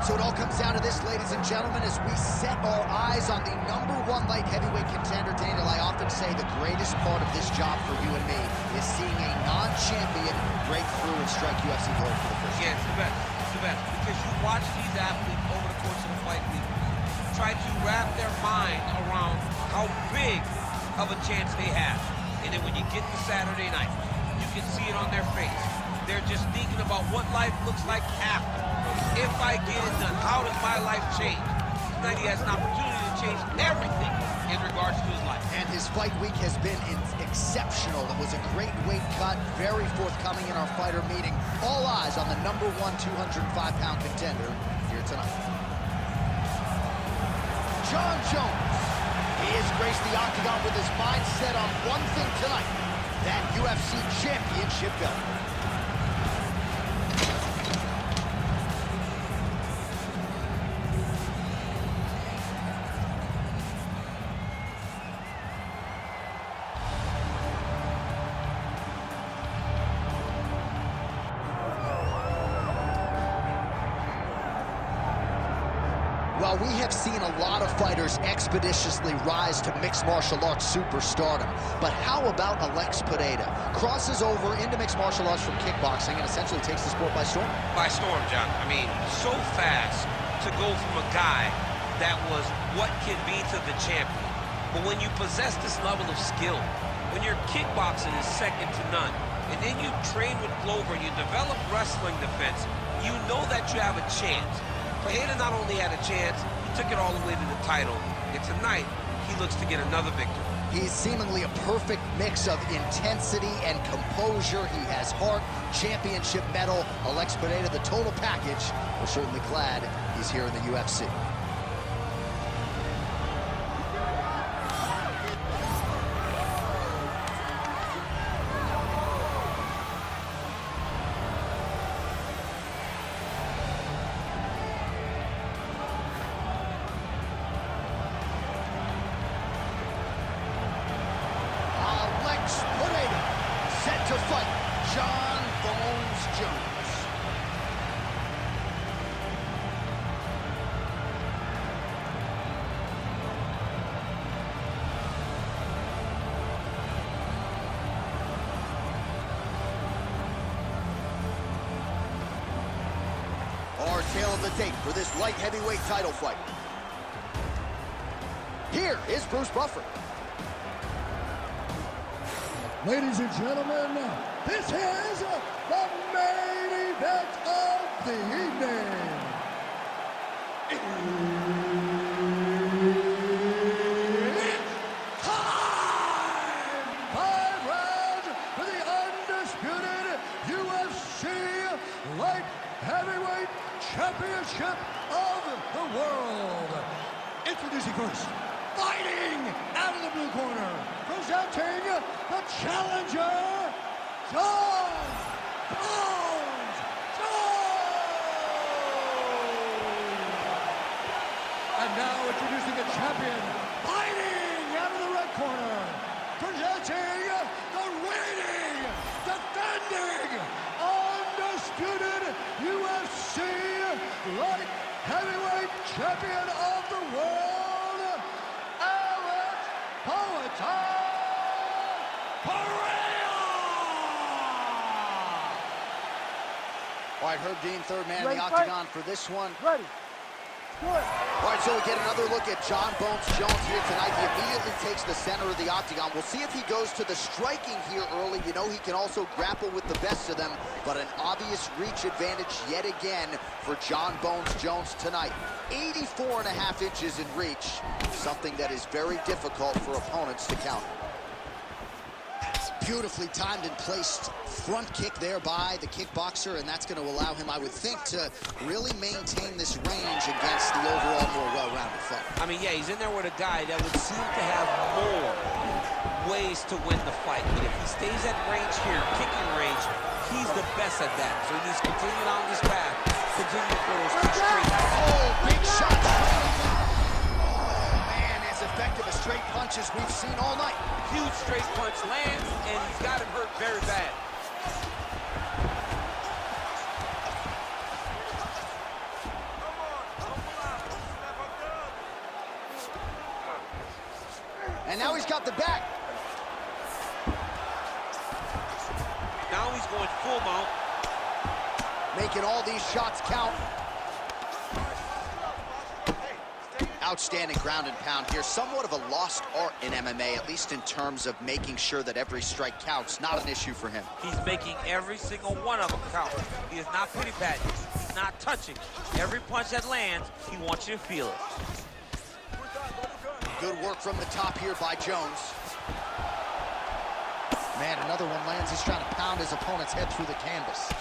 So it all comes down to this, ladies and gentlemen, as we set our eyes on the #1 light heavyweight contender. Daniel, I often say the greatest part of this job for you and me is seeing a non-champion break through and strike UFC gold for the first time. Yeah, it's the best. It's the best. Because you watch these athletes over the course of the fight week try to wrap their mind around how big of a chance they have. And then when you get to Saturday night, you can see it on their face. They're just thinking about what life looks like after. If I get it done, how does my life change? Tonight he has an opportunity to change everything in regards to his life. And his fight week has been exceptional. It was a great weight cut, very forthcoming in our fighter meeting. All eyes on the #1 205-pound contender here tonight. Jon Jones. He has graced the octagon with his mind set on one thing tonight, that UFC championship belt. Well, we have seen a lot of fighters expeditiously rise to mixed martial arts superstardom. But how about Alex Pereira? Crosses over into mixed martial arts from kickboxing and essentially takes the sport by storm. By storm, John. I mean, so fast to go from a guy that was what can be to the champion. But when you possess this level of skill, when your kickboxing is second to none, and then you train with Glover and you develop wrestling defense, you know that you have a chance. Pereira not only had a chance, he took it all the way to the title. And tonight, he looks to get another victory. He's seemingly a perfect mix of intensity and composure. He has heart, championship medal, Alex Pereira, the total package. We're certainly glad he's here in the UFC. To fight Jon Bones Jones. Our tale of the tape for this light heavyweight title fight. Here is Bruce Buffer. Ladies and gentlemen, this is the main event of the evening. It's time! 5 rounds for the undisputed UFC Light Heavyweight Championship of the world. Introducing first, fighting out of the blue corner, presenting the challenger, Jon Bones Jones! And now introducing the champion, fighting out of the red corner, presenting the reigning, defending, undisputed UFC Light Heavyweight Champion of the world, Pereira! All right, Herb Dean, third man in the octagon for this one. Ready. Good. All right, so we get another look at Jon Bones Jones here tonight. He immediately takes the center of the octagon. We'll see if he goes to the striking here early. You know he can also grapple with the best of them, but an obvious reach advantage yet again for Jon Bones Jones tonight. 84.5 inches in reach, something that is very difficult for opponents to counter. Beautifully timed and placed front kick there by the kickboxer, and that's going to allow him, I would think, to really maintain this range against the overall more well-rounded fight. I mean, yeah, he's in there with a guy that would seem to have more ways to win the fight. But if he stays at range here, kicking range, he's the best at that. So he's continuing on this path, continue for those 2 straight. Oh, big shot. Oh, man, as effective as straight punches we've seen all night. Huge straight punch lands, and he's got him hurt very bad. And now he's got the back. Now he's going full mount. Making all these shots count. Outstanding ground and pound here. Somewhat of a lost art in MMA, at least in terms of making sure that every strike counts. Not an issue for him. He's making every single one of them count. He is not pity-patting. He's not touching. Every punch that lands, he wants you to feel it. Good work from the top here by Jones. Man, another one lands. He's trying to pound his opponent's head through the canvas.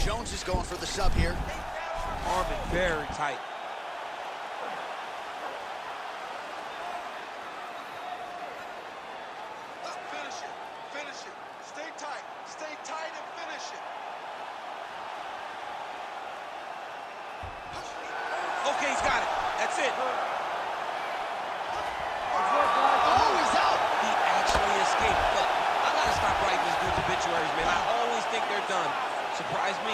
Jones is going for the sub here. Arm is very tight. Finish it. Finish it. Stay tight. Stay tight and finish it. Okay, he's got it. That's it. Oh, he's out. He actually escaped. Look, I gotta stop writing these dudes' obituaries, man. I always think they're done. Surprise me.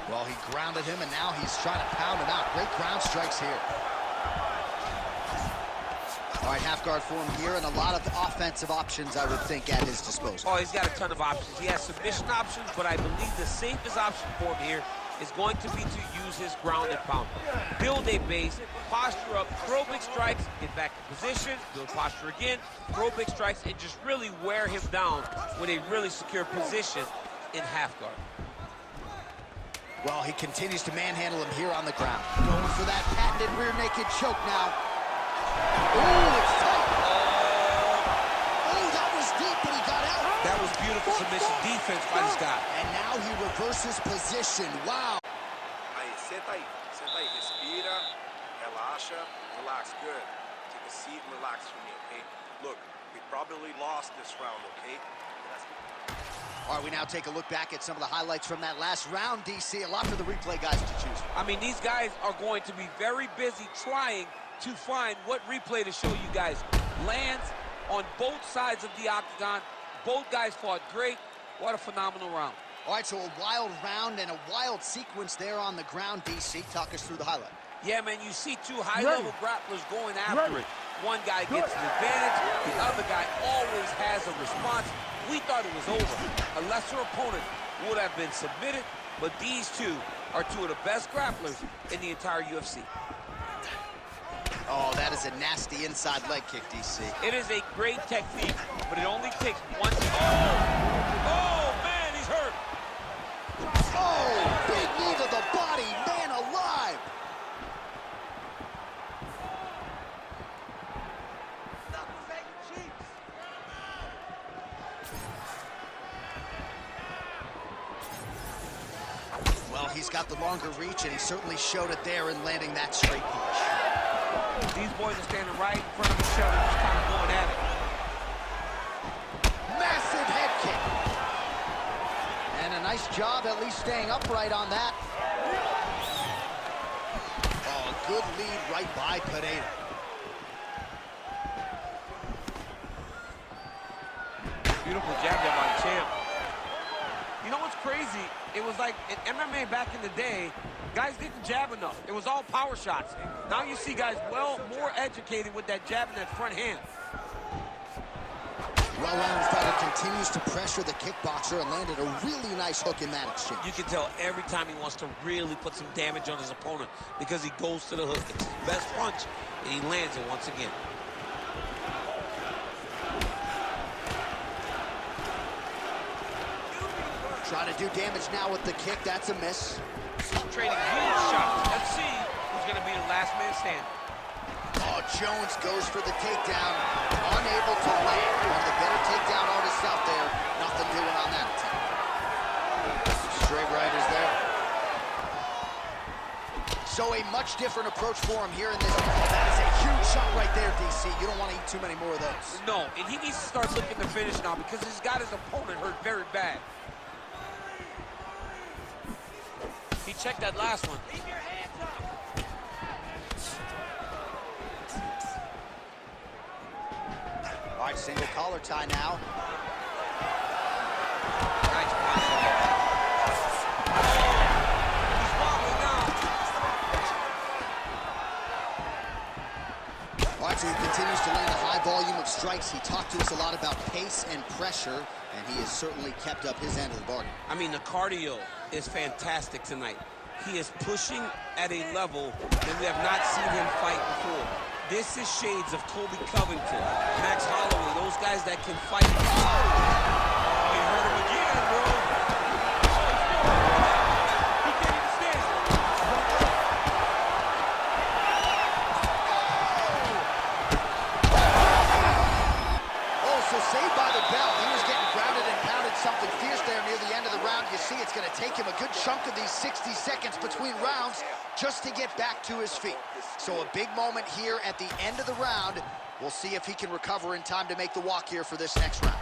Well, he grounded him, and now he's trying to pound him out. Great ground strikes here. All right, half guard for him here, and a lot of offensive options, I would think, at his disposal. Oh, he's got a ton of options. He has submission options, but I believe the safest option for him here is going to be to use his ground and pound. Build a base, posture up, throw big strikes, get back in position, build posture again, throw big strikes, and just really wear him down with a really secure position in half guard. Well, he continues to manhandle him here on the ground. Going for that patented rear naked choke now. Ooh, it's tight. Oh, that was deep, but he got out. That was beautiful submission defense by this guy. And now he reverses position. Wow. Aí, senta aí. Senta aí. Respira. Relaxa. Relax. Good. Take a seat and relax for me, okay? Look, we probably lost this round, okay? All right, we now take a look back at some of the highlights from that last round, DC. A lot for the replay guys to choose from. I mean, these guys are going to be very busy trying to find what replay to show you guys. Lands on both sides of the octagon. Both guys fought great. What a phenomenal round. All right, so a wild round and a wild sequence there on the ground, DC. Talk us through the highlight. Yeah, man, you see two high-level grapplers going after it. One guy gets an advantage. The other guy always has a response. We thought it was over. A lesser opponent would have been submitted, but these two are two of the best grapplers in the entire UFC. Oh, that is a nasty inside leg kick, DC. It is a great technique, but it only takes one. Oh, man, he's hurt. Oh, big knee to the body, man alive. Well, he's got the longer reach, and he certainly showed it there in landing that straight punch. These boys are standing right in front of each other, just kind of going at it. Massive head kick. And a nice job at least staying upright on that. Oh, good lead right by Pereira. Beautiful jab there by the champ. You know what's crazy? It was like in MMA back in the day, guys didn't jab enough. It was all power shots. Now you see guys more educated with that jab and that front hand. Well-rounded fighter continues to pressure the kickboxer and landed a really nice hook in that exchange. You can tell every time he wants to really put some damage on his opponent because he goes to the hook. It's his best punch, and he lands it once again. Trying to do damage now with the kick. That's a miss. Trading huge shots. Let's see who's going to be the last man standing. Oh, Jones goes for the takedown. Unable to land. One of the better takedown artists out there. Nothing doing on that attempt. Straight right is there. So a much different approach for him here in this. That is a huge shot right there, DC. You don't want to eat too many more of those. No, and he needs to start looking to finish now because he's got his opponent hurt very bad. He checked that last one. Keep your hands up. All right, single collar tie now. All right, so he continues to land a high volume of strikes. He talked to us a lot about pace and pressure, and he has certainly kept up his end of the bargain. I mean, the cardio is fantastic tonight. He is pushing at a level that we have not seen him fight before. This is shades of Colby Covington, Max Holloway, those guys that can fight. Oh, you heard him again, bro. He can't even stand. Oh, so saved by the bell. He was getting grounded and pounded something fierce there near the end of the round. You see, it's going to take him a good chunk of these 60 seconds between rounds just to get back to his feet. So a big moment here at the end of the round. We'll see if he can recover in time to make the walk here for this next round.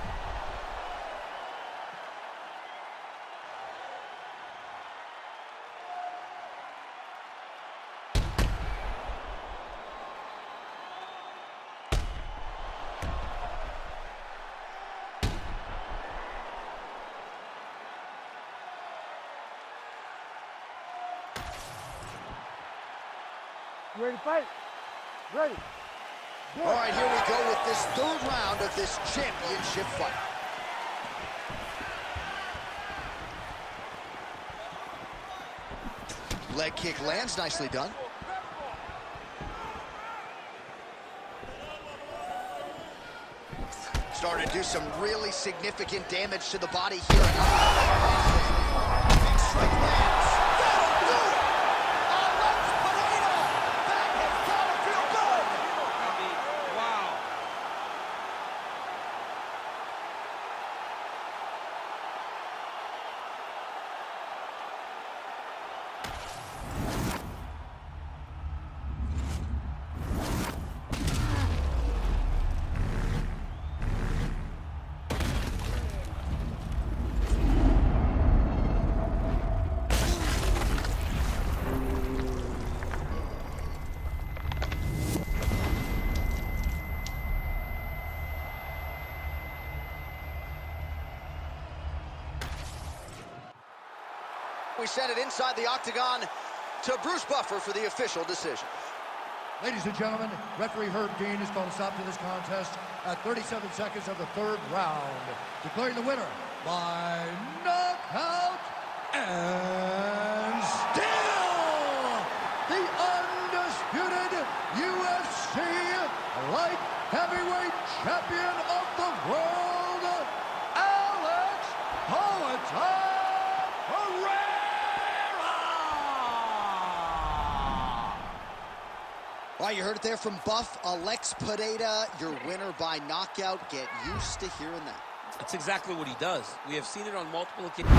You ready to fight? Ready. All right, here we go with this third round of this championship fight. Leg kick lands, nicely done. Starting to do some really significant damage to the body here. Big strike lands. That'll do it! Alex Pereira! That has gotta feel good! I mean, wow. We send it inside the octagon to Bruce Buffer for the official decision. Ladies and gentlemen, referee Herb Dean has called a stop to this contest at 37 seconds of the third round, declaring the winner by knockout and still the undisputed UFC light heavyweight champion of the world, Alex Pereira. All right, you heard it there from Buff. Alex Pereira, your winner by knockout. Get used to hearing that. That's exactly what he does. We have seen it on multiple occasions.